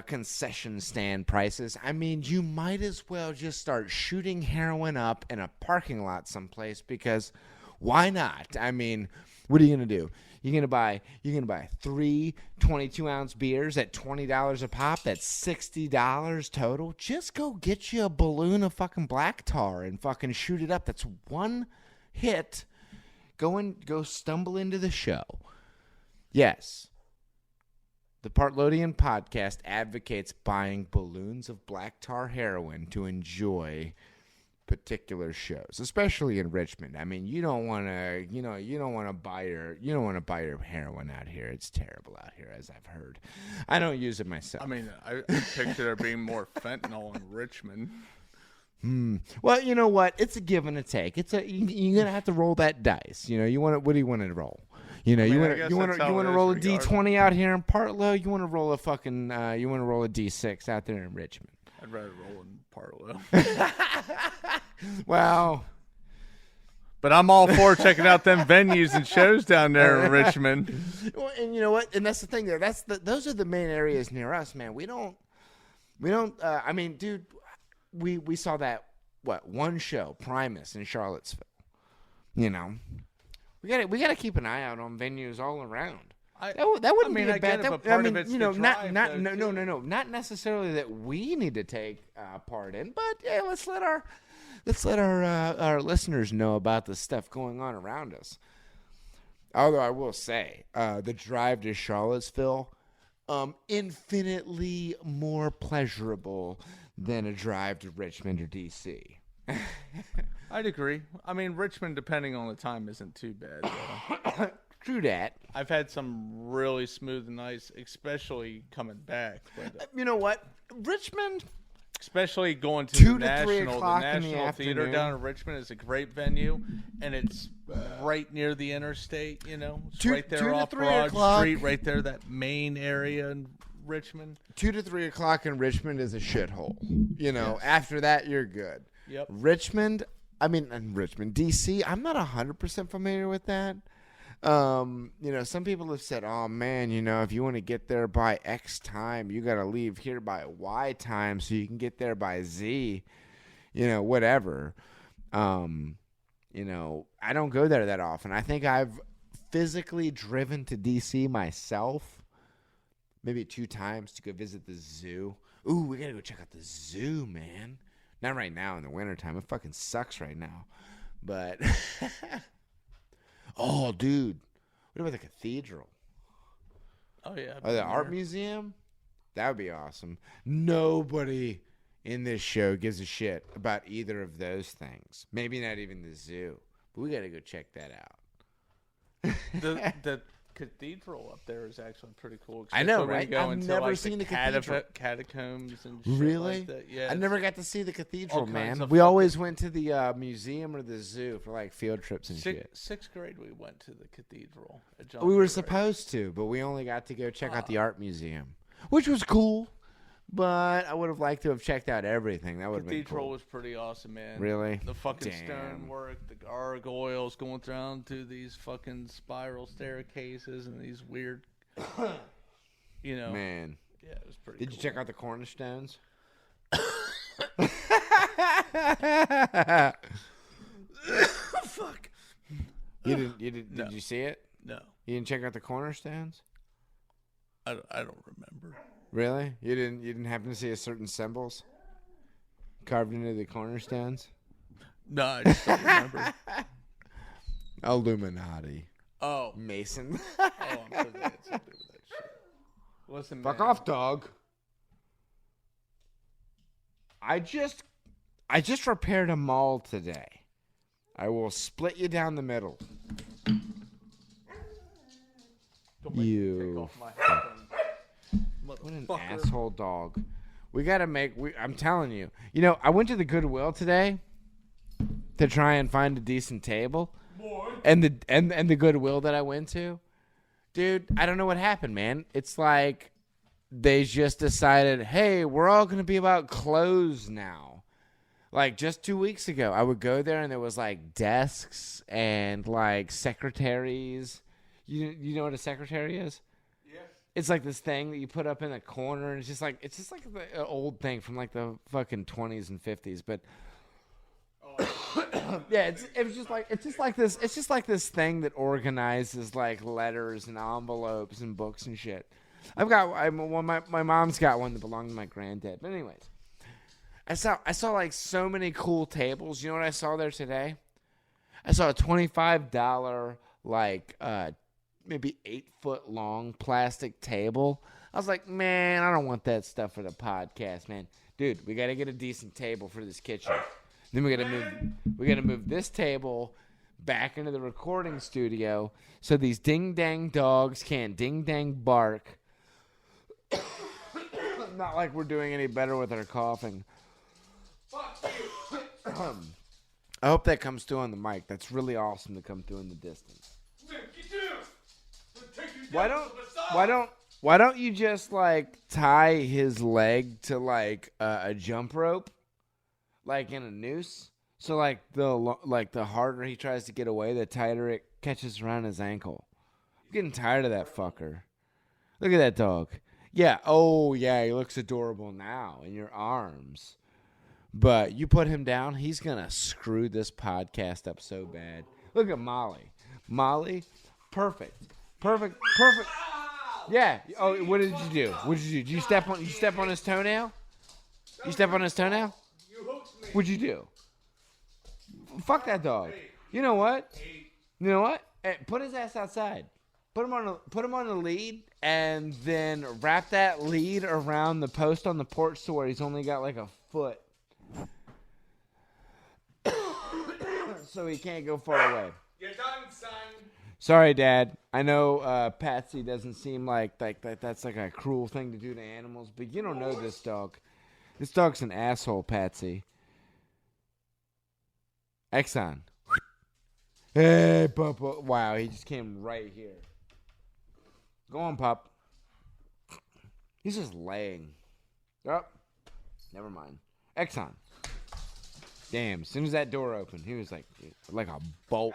concession stand prices. I mean, you might as well just start shooting heroin up in a parking lot someplace, because why not? I mean, what are you gonna do? You're gonna buy 3 22-ounce beers at $20 a pop. That's $60 total. Just go get you a balloon of fucking black tar and fucking shoot it up. That's one hit. Go stumble into the show. Yes. The Partlodian podcast advocates buying balloons of black tar heroin to enjoy particular shows, especially in Richmond. I mean, you don't want to buy your heroin out here. It's terrible out here, as I've heard. I don't use it myself. I mean, I picture there being more fentanyl in Richmond. Well, you know what? It's a give and a take. You're gonna have to roll that dice. You know, what do you want to roll? You know, I you guess want that's to how it is roll a regardless. D20 out here in Partlow. You want to roll a fucking you want to roll a D6 out there in Richmond. I'd rather roll in Partlow. Well, But I'm all for checking out them venues and shows down there in Richmond. well, and you know what? And that's the thing there. Those are the main areas near us, man. We don't. I mean, dude, we saw that one show, Primus in Charlottesville. You know, we got to keep an eye out on venues all around. That wouldn't be a bad. Not necessarily that we need to take part in, but yeah, let's let our listeners know about the stuff going on around us. Although I will say, the drive to Charlottesville, infinitely more pleasurable than a drive to Richmond or DC. I'd agree. I mean, Richmond, depending on the time, isn't too bad. Though. True that. I've had some really smooth nights, especially coming back. But, You know what? Richmond, especially going to 2 the to 3 National. o'clock The in the National Theater afternoon. down in Richmond is a great venue, and it's right near the interstate. You know, it's 2 right there to off 3 Broad o'clock. Street, right there, that main area in Richmond. 2 to 3 o'clock in Richmond is a shithole. You know, after that, you're good. Yep. Richmond, DC, I'm not 100% familiar with that. You know, some people have said, oh, man, you know, if you want to get there by X time, you got to leave here by Y time so you can get there by Z, you know, whatever. You know, I don't go there that often. I think I've physically driven to DC myself maybe 2 times to go visit the zoo. Ooh, we got to go check out the zoo, man. Not right now in the wintertime. It fucking sucks right now. But, oh, dude. What about the cathedral? Oh yeah. Or the art museum? That would be awesome. Nobody in this show gives a shit about either of those things. Maybe not even the zoo. But we got to go check that out. The cathedral up there is actually pretty cool. I know, especially when you right? go I've into, never like, seen the the cathedral. catacombs and shit Really? like that. Yeah, I never got to see the cathedral, all kinds man. of We fucking- always went to the museum or the zoo for like field trips and shit. Sixth grade, we went to the cathedral. At John We were Muir. supposed to, but we only got to go check out the art museum, which was cool. But I would have liked to have checked out everything. That would have been Cathedral cool. was pretty awesome, man. Really? The fucking Damn. stonework, the gargoyles going down through these fucking spiral staircases and these weird, you know. Man, Yeah, it was pretty. did cool. you check out the cornerstones? Fuck. You didn't. No. Did you see it? No, You didn't check out the cornerstones? I don't remember. Really? You didn't happen to see a certain symbols carved into the cornerstones? No, I just don't remember. Illuminati. Oh, Mason. I'm sure they had something to do with that shit. Listen, Fuck man. off, dog. I just repaired a mall today. I will split you down the middle. Don't make me You take off my headphones. What an Motherfucker. asshole dog. We gotta make. I'm telling you. You know, I went to the Goodwill today to try and find a decent table, and the Goodwill that I went to, dude. I don't know what happened, man. It's like they just decided, hey, we're all gonna be about clothes now. Like just 2 weeks ago, I would go there and there was like desks and like secretaries. You know what a secretary is? It's like this thing that you put up in the corner, and it's just like the old thing from like the fucking 20s and 50s. But yeah, it's just like this thing that organizes like letters and envelopes and books and shit. My mom's got one that belonged to my granddad. But anyways, I saw like so many cool tables. You know what I saw there today? I saw a $25 like maybe 8-foot long plastic table. I was like, man, I don't want that stuff for the podcast, man. Dude, we got to get a decent table for this kitchen. Then we got to move this table back into the recording studio so these ding dang dogs can't ding dang bark. Not like we're doing any better with our coughing. Fuck you. I hope that comes through on the mic. That's really awesome to come through in the distance. Why don't you just like tie his leg to like a jump rope, like in a noose? So like the harder he tries to get away, the tighter it catches around his ankle. I'm getting tired of that fucker. Look at that dog. Yeah. Oh yeah, he looks adorable now in your arms. But you put him down, he's gonna screw this podcast up so bad. Look at Molly. Molly, perfect. Yeah. Oh, what did you do? What did you do? Did you step on his toenail? You step on his toenail? What'd you do? Fuck that dog. You know what? Hey, put his ass outside. Put him on a lead, and then wrap that lead around the post on the porch to where he's only got like a foot, so he can't go far away. You're done, son. Sorry, Dad. I know Patsy doesn't seem like that's like a cruel thing to do to animals, but you don't know this dog. This dog's an asshole, Patsy. Exxon. Hey, Papa. Wow, he just came right here. Go on, Pup. He's just laying. Oh, never mind. Exxon. Damn, as soon as that door opened, he was like a bolt.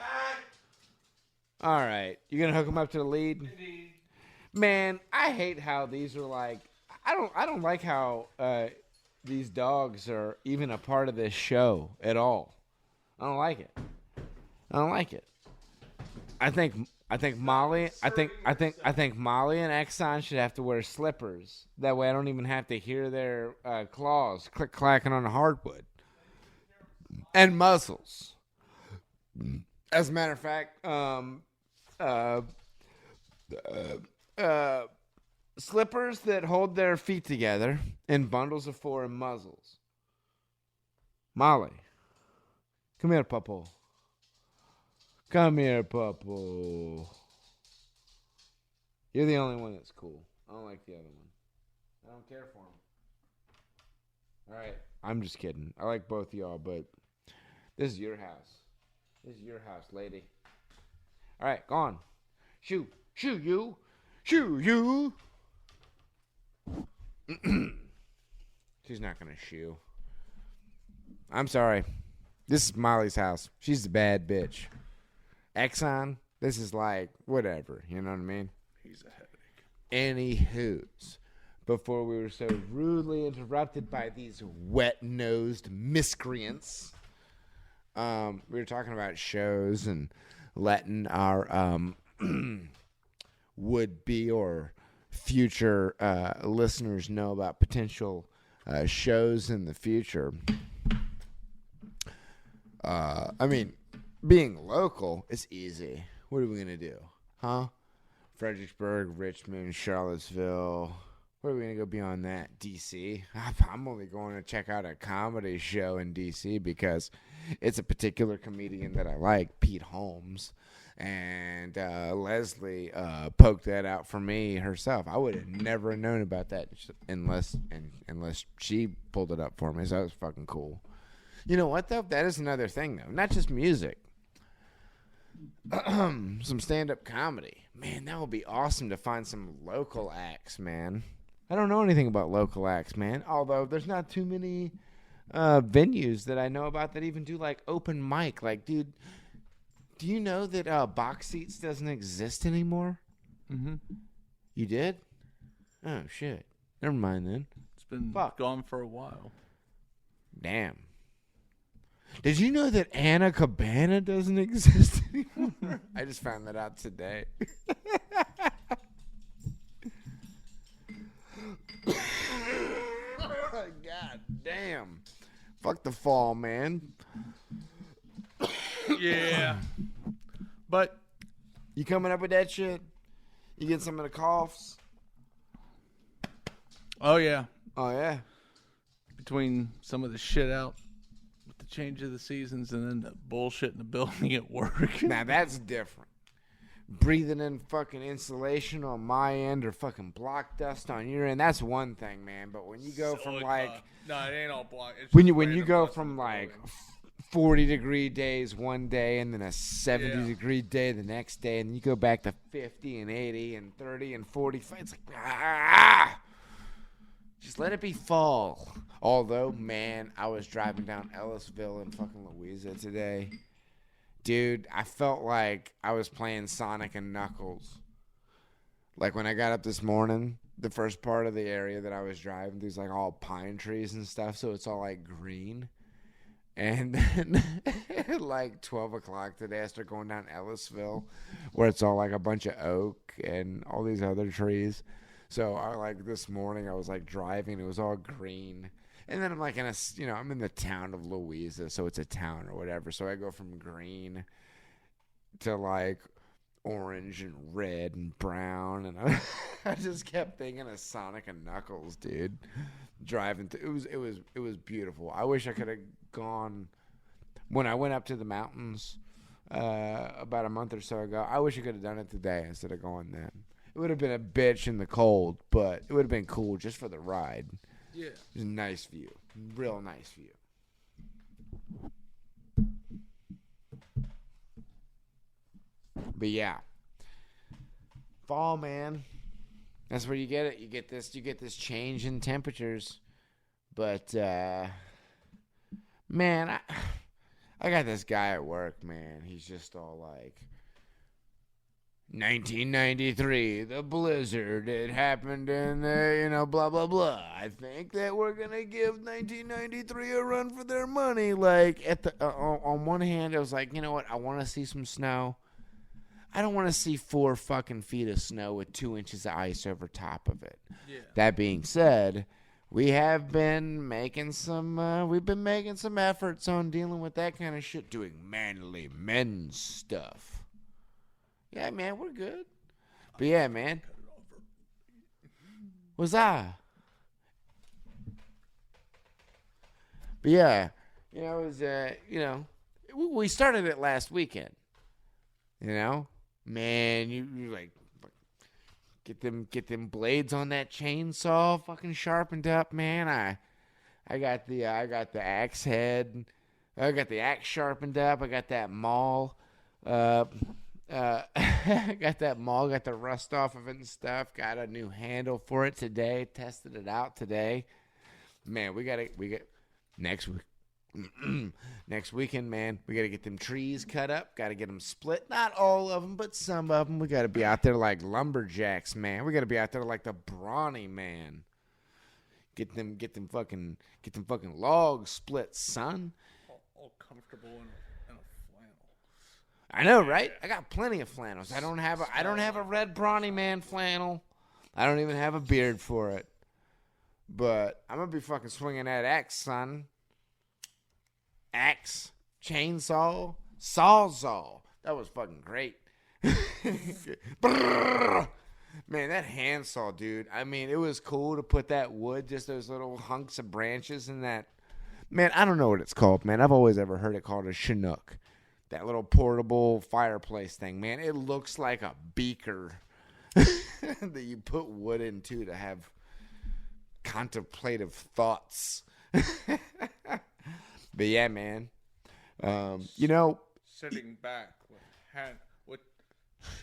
All right, you gonna hook him up to the lead? Indeed. Man, I hate how these are like. I don't like how these dogs are even a part of this show at all. I don't like it. I think Molly Molly and Exxon should have to wear slippers. That way I don't even have to hear their claws click-clacking on the hardwood. And muzzles. As a matter of fact, slippers that hold their feet together in bundles of 4 and muzzles. Molly. Come here, Puppo. Come here, Puppo. You're the only one that's cool. I don't like the other one. I don't care for him. All right. I'm just kidding. I like both of y'all, but this is your house. This is your house, lady. All right, go on. Shoo. Shoo, you. Shoo, you. She's not going to shoo. I'm sorry. This is Molly's house. She's a bad bitch. Exxon, this is like, whatever. You know what I mean? He's a headache. Anywho's, before we were so rudely interrupted by these wet-nosed miscreants, we were talking about shows and letting our would-be or future listeners know about potential shows in the future. I mean, being local is easy. What are we going to do? Huh? Fredericksburg, Richmond, Charlottesville. Where are we going to go beyond that? D.C.? I'm only going to check out a comedy show in D.C. because it's a particular comedian that I like, Pete Holmes. And Leslie poked that out for me herself. I would have never known about that unless she pulled it up for me. So that was fucking cool. You know what, though? That is another thing, though. Not just music. Some stand-up comedy. Man, that would be awesome to find some local acts, man. I don't know anything about local acts, man. Although there's not too many venues that I know about that even do, like, open mic. Like, dude, do you know that Box Seats doesn't exist anymore? Mm-hmm. You did? Oh, shit. Never mind, then. It's been gone for a while. Damn. Did you know that Anna Cabana doesn't exist anymore? I just found that out today. God damn. Fuck the fall, man. Yeah. But you coming up with that shit? You get some of the coughs? Oh, yeah. Oh, yeah. Between some of the shit out with the change of the seasons and then the bullshit in the building at work. Now, that's different. Breathing in fucking insulation on my end or fucking block dust on your end, that's one thing, man. But when you go from like... No, it ain't all block. It's when you go from like 40-degree days one day and then a 70-degree day the next day, and you go back to 50 and 80 and 30 and 45. It's like, just let it be fall. Although, man, I was driving down Ellisville in fucking Louisa today. Dude, I felt like I was playing Sonic and Knuckles. Like when I got up this morning, the first part of the area that I was driving through is like all pine trees and stuff, so it's all like green. And then at like 12 o'clock today, I start going down Ellisville, where it's all like a bunch of oak and all these other trees. So I like this morning, I was like driving, it was all green. And then I'm like I'm in the town of Louisa, so it's a town or whatever. So I go from green to like orange and red and brown, and I just kept thinking of Sonic and Knuckles, dude. Driving it was beautiful. I wish I could have gone when I went up to the mountains about a month or so ago. I wish I could have done it today instead of going then. It would have been a bitch in the cold, but it would have been cool just for the ride. Yeah. It was a nice view. Real nice view. But yeah. Fall, man. That's where you get it. You get this change in temperatures. But man, I got this guy at work, man. He's just all like 1993, the blizzard, it happened in blah, blah, blah. I think that we're going to give 1993 a run for their money. Like, on one hand, I was like, you know what? I want to see some snow. I don't want to see 4 fucking feet of snow with 2 inches of ice over top of it. Yeah. That being said, we have been making some efforts on dealing with that kind of shit, doing manly men stuff. Yeah, man, we're good. But yeah, man. What's that? But yeah, it was, we started it last weekend. Man, you like get them blades on that chainsaw fucking sharpened up, man. I got the axe head. I got the axe sharpened up. I got that maul. Got that maul, got the rust off of it and stuff. Got a new handle for it today. Tested it out today. Man, we got next week. Next weekend, man, we got to get them trees cut up. Got to get them split. Not all of them, but some of them. We got to be out there like lumberjacks, man. We got to be out there like the brawny man. Get them fucking logs split, son. All comfortable in a flannel. I know, right? I got plenty of flannels. I don't have a red brawny man flannel. I don't even have a beard for it. But I'm gonna be fucking swinging that axe, son. Axe, chainsaw, sawzall. That was fucking great. Man, that handsaw, dude. I mean, it was cool to put that wood, just those little hunks of branches in that. Man, I don't know what it's called, man. I've always ever heard it called a Chinook. That little portable fireplace thing, man. It looks like a beaker that you put wood into to have contemplative thoughts. But yeah, man. Sitting back with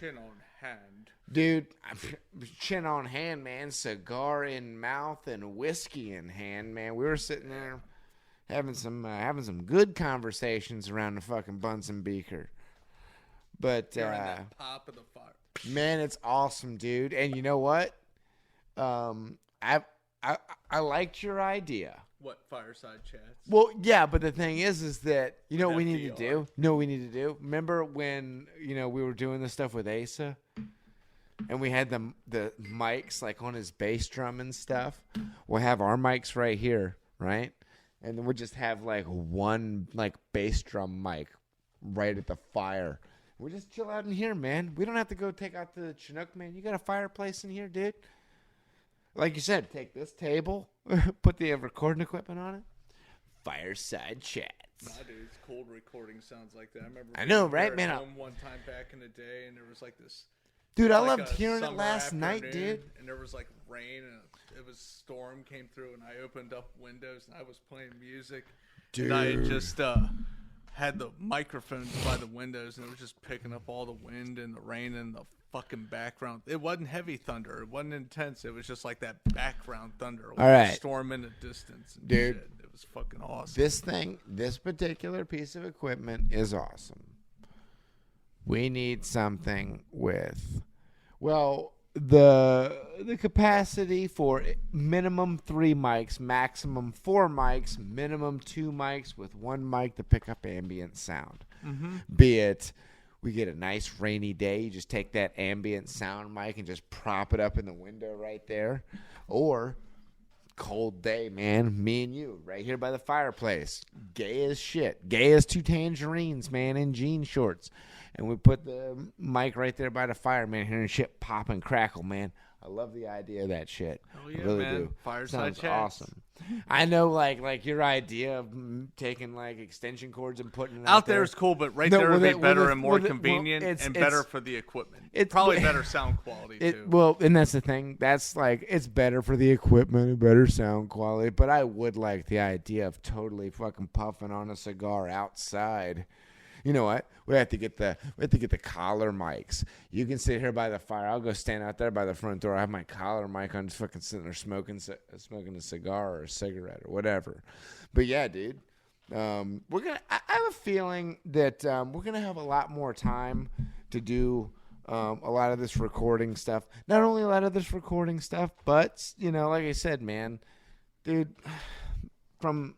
chin on hand. Dude, chin on hand, man. Cigar in mouth and whiskey in hand, man. We were sitting there having some good conversations around the fucking Bunsen beaker. But You're in that pop of the fire. Man, it's awesome, dude. And you know what? I liked your idea. What, fireside chats? Well, yeah, but the thing is that what we need to do? You know what we need to do? Remember when we were doing this stuff with Asa, and we had the mics like on his bass drum and stuff? We'll have our mics right here, right? And then we'll just have like one like bass drum mic right at the fire. We'll just chill out in here, man. We don't have to go take out the Chinook, man. You got a fireplace in here, dude? Like you said, take this table, put the recording equipment on it. Fireside chats. Nah, dude, it's cold recording sounds like that. I know, right, we man? were home one time back in the day, and there was like this. Dude, I like loved hearing it last night, dude. And there was like rain, and it was storm came through, and I opened up windows, and I was playing music. Dude, and I just had the microphones by the windows, and it was just picking up all the wind and the rain and the fucking background. It wasn't heavy thunder. It wasn't intense. It was just like that background thunder. All right. Storm in the distance. And Dude. shit. It was fucking awesome. This particular piece of equipment is awesome. We need something with, well, the capacity for minimum 3 mics, maximum 4 mics, minimum 2 mics with 1 mic to pick up ambient sound. Mm-hmm. Be it we get a nice rainy day, you just take that ambient sound mic and just prop it up in the window right there. Or cold day, man, me and you right here by the fireplace, gay as shit, gay as 2 tangerines, man, in jean shorts. And we put the mic right there by the fire, man, hearing shit pop and crackle, man. I love the idea of that shit. Oh, yeah, I really man. do. Fireside Sounds chats. awesome. I know, like your idea of taking, like, extension cords and putting it Out there is cool, but right No, there would with be it- better with it- and more with it- convenient well, it's- and better it's- for the equipment. it's- Probably better sound quality, too. Well, and that's the thing. That's like, it's better for the equipment and better sound quality. But I would like the idea of totally fucking puffing on a cigar outside. You know what? We have to get the collar mics. You can sit here by the fire. I'll go stand out there by the front door. I have my collar mic on, just fucking sitting there smoking a cigar or a cigarette or whatever. But yeah, dude, we're gonna. I have a feeling that we're gonna have a lot more time to do a lot of this recording stuff. Not only a lot of this recording stuff, but like I said, man, dude, from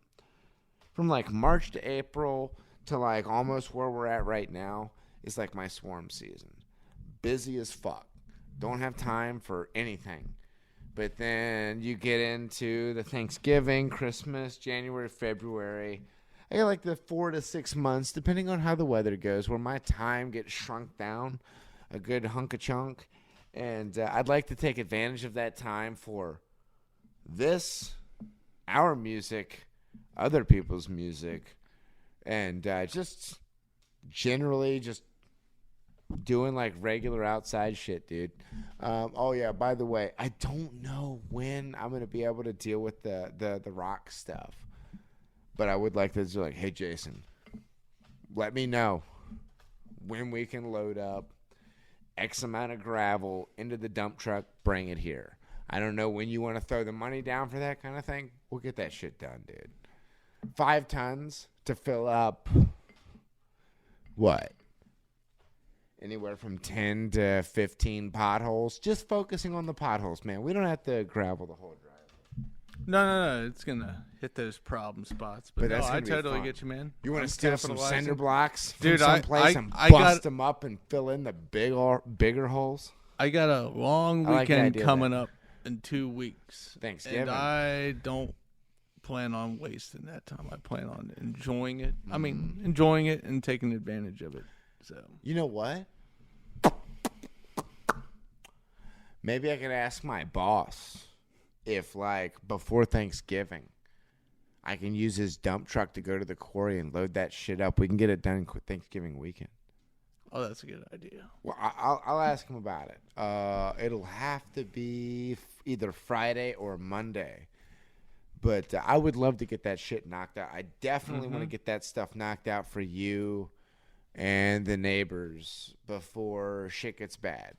like March to April to like almost where we're at right now is like my swarm season. Busy as fuck. Don't have time for anything. But then you get into the Thanksgiving, Christmas, January, February. I got like the 4 to 6 months, depending on how the weather goes, where my time gets shrunk down a good hunk of chunk. And I'd like to take advantage of that time for this, our music, other people's music, and just generally just doing like regular outside shit, dude. Oh yeah, by the way, I don't know when I'm gonna be able to deal with the rock stuff, but I would like to do like, hey Jason, let me know when we can load up X amount of gravel into the dump truck, bring it here. I don't know when you want to throw the money down for that kind of thing. We'll get that shit done, dude. 5 tons to fill up what? Anywhere from 10 to 15 potholes. Just focusing on the potholes, man. We don't have to gravel the whole drive. No. It's going to hit those problem spots. But no, that's I gonna be totally fun. get you, man. You want I'm to steal some capitalizing. cinder blocks from Dude, someplace I and got- bust them up and fill in the bigger holes? I got a long I like the weekend idea of coming that. up in 2 weeks. Thanksgiving. And I don't plan on wasting that time. I plan on enjoying it. I mean, enjoying it and taking advantage of it. So You know what? Maybe I could ask my boss if, like, before Thanksgiving, I can use his dump truck to go to the quarry and load that shit up. We can get it done Thanksgiving weekend. Oh, that's a good idea. Well, I'll ask him about it. It'll have to be either Friday or Monday. But I would love to get that shit knocked out. I definitely want to get that stuff knocked out for you and the neighbors before shit gets bad.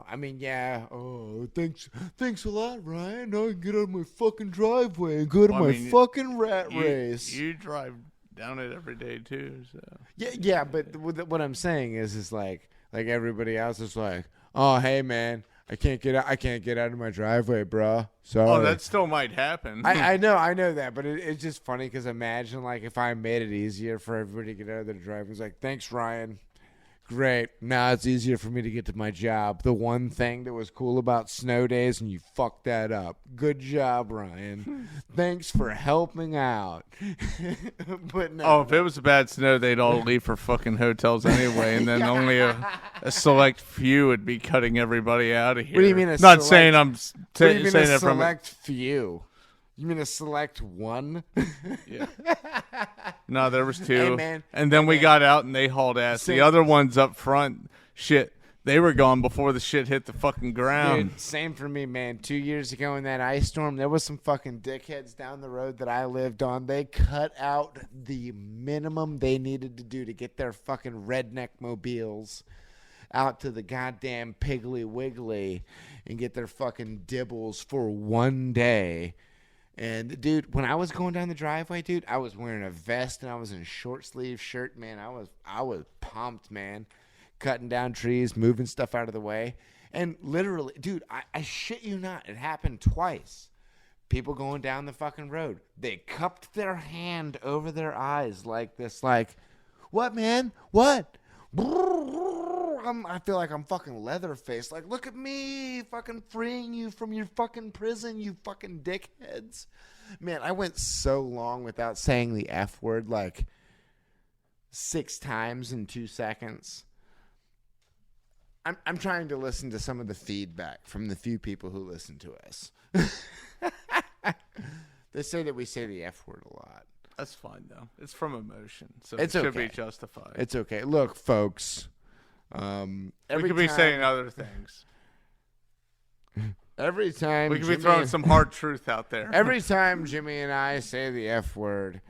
I mean, yeah. Oh, thanks a lot, Ryan. Now I can get out of my fucking driveway and go to Well, I my mean, fucking rat race. You drive down it every day too. So Yeah, but what I'm saying is like everybody else is like, oh, hey, man, I can't get out of my driveway, bro. Sorry. Oh, that still might happen. I know that, but it's just funny because imagine like if I made it easier for everybody to get out of their driveway. It's like, thanks, Ryan. Great. Now it's easier for me to get to my job. The one thing that was cool about snow days, and you fucked that up. Good job, Ryan. Thanks for helping out. But no. Oh, if it was a bad snow, they'd all leave for fucking hotels anyway, and then only a select few would be cutting everybody out of here. What do you mean a Not select- saying I'm What do you mean saying a that from select few? You mean a select one? Yeah. No, there was 2. Hey, man. And then we got out and they hauled ass. Same. The other ones up front, shit, They were gone before the shit hit the fucking ground. Dude, same for me, man. 2 years ago in that ice storm, there was some fucking dickheads down the road that I lived on. They cut out the minimum they needed to do to get their fucking redneck mobiles out to the goddamn Piggly Wiggly and get their fucking dibbles for one day. And, dude, when I was going down the driveway, dude, I was wearing a vest and I was in a short sleeve shirt, man. I was pumped, man. Cutting down trees, moving stuff out of the way. And literally, dude, I shit you not, it happened twice. People going down the fucking road. They cupped their hand over their eyes like this, like, what, man? What? I feel like I'm fucking Leatherface. Like, look at me fucking freeing you from your fucking prison, you fucking dickheads. Man, I went so long without saying the F word, like 6 times in 2 seconds. I'm trying to listen to some of the feedback from the few people who listen to us. They say that we say the F word a lot. That's fine, though. It's from emotion, so It's it should okay. be justified. It's okay. Look, folks. We could be saying other things. Every time We could be throwing some hard truth out there. Every time Jimmy and I say the F word,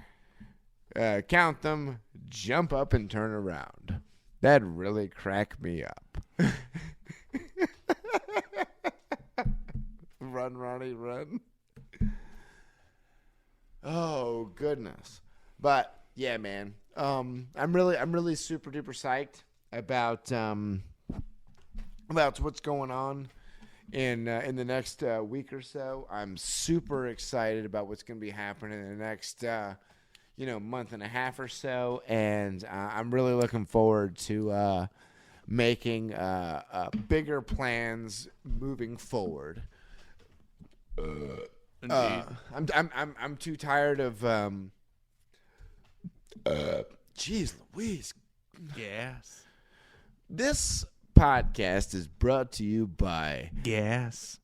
count them, jump up and turn around. That really cracked me up. Run, Ronnie, run. Oh, goodness. But yeah, man. I'm really super duper psyched about what's going on in the next week or so. I'm super excited about what's going to be happening in the next month and a half or so, and I'm really looking forward to making bigger plans moving forward. I'm too tired of jeez Louise. Gas. This podcast is brought to you by Gas.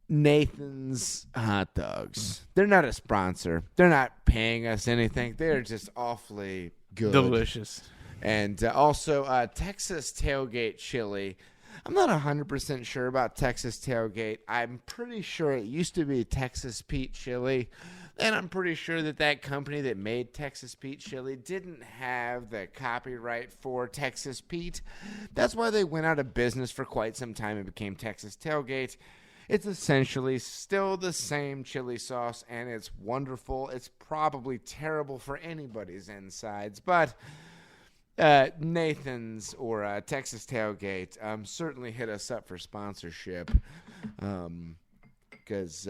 Nathan's Hot Dogs. They're not a sponsor. They're not paying us anything. They're just awfully good. Delicious. And also Texas Tailgate Chili. I'm not 100% sure about Texas Tailgate. I'm pretty sure it used to be Texas Pete Chili. And I'm pretty sure that company that made Texas Pete Chili didn't have the copyright for Texas Pete. That's why they went out of business for quite some time and became Texas Tailgate. It's essentially still the same chili sauce, and it's wonderful. It's probably terrible for anybody's insides, but Nathan's or Texas Tailgate certainly hit us up for sponsorship because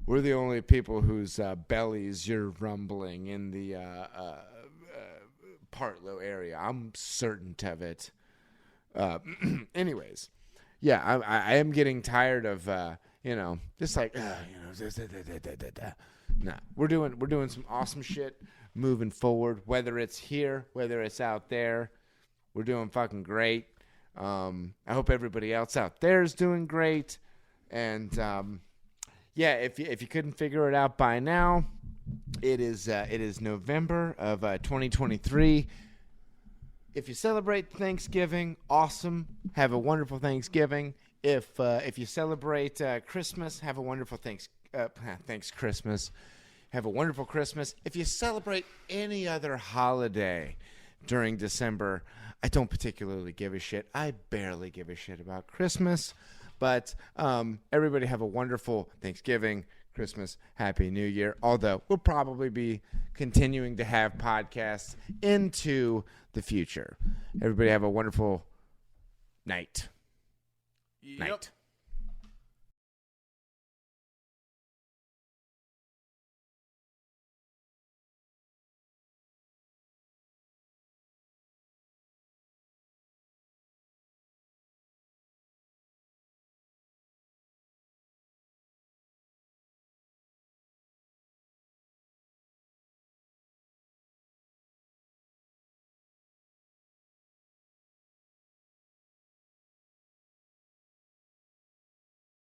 we're the only people whose bellies you're rumbling in the Partlow area. I'm certain of it. Anyways, yeah, I am getting tired of just like nah. We're doing some awesome shit moving forward. Whether it's here, whether it's out there, we're doing fucking great. I hope everybody else out there is doing great. And yeah, if you couldn't figure it out by now, it is November of 2023. If you celebrate Thanksgiving, awesome. Have a wonderful Thanksgiving. If you celebrate Christmas, have a wonderful thanks Christmas. Have a wonderful Christmas. If you celebrate any other holiday during December, I don't particularly give a shit. I barely give a shit about Christmas. But everybody have a wonderful Thanksgiving, Christmas, Happy New Year. Although we'll probably be continuing to have podcasts into the future. Everybody have a wonderful night. Yep. Night.